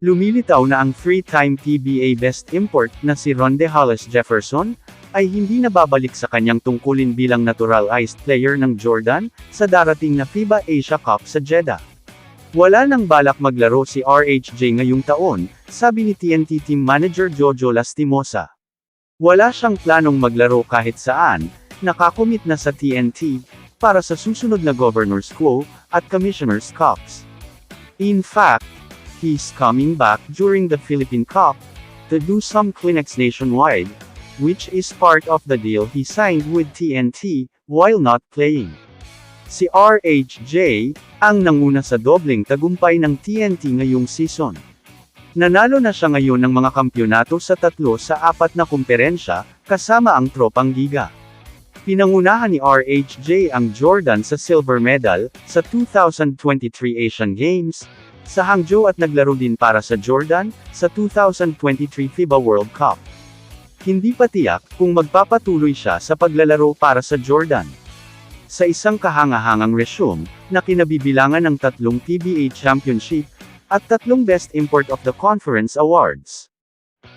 Lumilitaw na ang three-time PBA Best Import na si Ronde Hollis Jefferson, ay hindi na babalik sa kanyang tungkulin bilang naturalized player ng Jordan, sa darating na FIBA Asia Cup sa Jeddah. Wala nang balak maglaro si RHJ ngayong taon, sabi ni TNT Team Manager Jojo Lastimosa. Wala siyang planong maglaro kahit saan, nakakomit na sa TNT, para sa susunod na Governor's Quo, at Commissioner's Cups. In fact, he's coming back during the Philippine Cup, to do some clinics nationwide, which is part of the deal he signed with TNT, while not playing. Si RHJ, ang nanguna sa dobleng tagumpay ng TNT ngayong season. Nanalo na siya ngayon ng mga kampyonato sa 3 sa 4 na kumperensya, kasama ang Tropang Giga. Pinangunahan ni RHJ ang Jordan sa silver medal, sa 2023 Asian Games, sa Hangzhou at naglaro din para sa Jordan, sa 2023 FIBA World Cup. Hindi pa tiyak kung magpapatuloy siya sa paglalaro para sa Jordan. Sa isang kahangahangang resume, na kinabibilangan ng 3 PBA Championship, at 3 Best Import of the Conference Awards.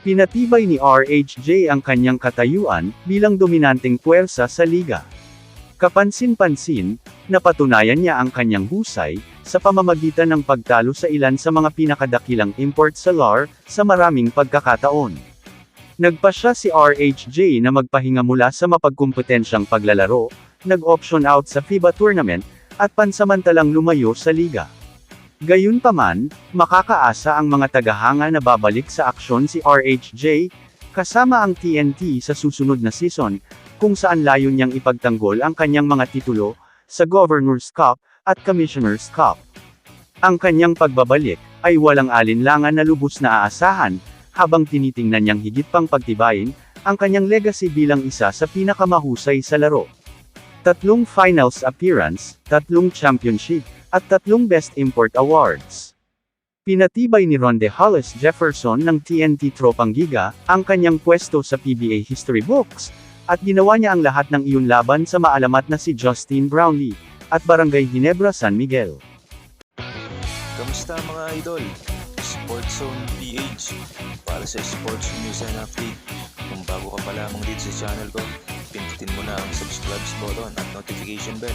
Pinatibay ni RHJ ang kanyang katayuan, bilang dominanteng puwersa sa liga. Kapansin-pansin, napatunayan niya ang kanyang husay, sa pamamagitan ng pagtalo sa ilan sa mga pinakadakilang import sa LAR, sa maraming pagkakataon. Nagpasya si RHJ na magpahinga mula sa mapagkumpetensyang paglalaro, nag-option out sa FIBA tournament, at pansamantalang lumayo sa liga. Gayunpaman, makakaasa ang mga tagahanga na babalik sa aksyon si RHJ, kasama ang TNT sa susunod na season, kung saan layon niyang ipagtanggol ang kanyang mga titulo, sa Governor's Cup, at Commissioner's Cup. Ang kanyang pagbabalik, ay walang alinlangan na lubos na aasahan, habang tinitingnan niyang higit pang pagtibayin, ang kanyang legacy bilang isa sa pinakamahusay sa laro. 3 finals appearance, 3 championship, at 3 Best Import Awards. Pinatibay ni Ronde Hollis Jefferson ng TNT Tropang Giga, ang kanyang pwesto sa PBA history books, at ginawa niya ang lahat ng iyon laban sa maalamat na si Justin Brownlee, at Barangay Ginebra San Miguel. Kamusta mga idol? Sports Zone PH, para sa sports news and update. Kung bago ka pa lamang dito sa channel ko, pindutin mo na ang subscribe button at notification bell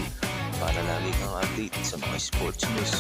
para lagi kang update sa mga sports news.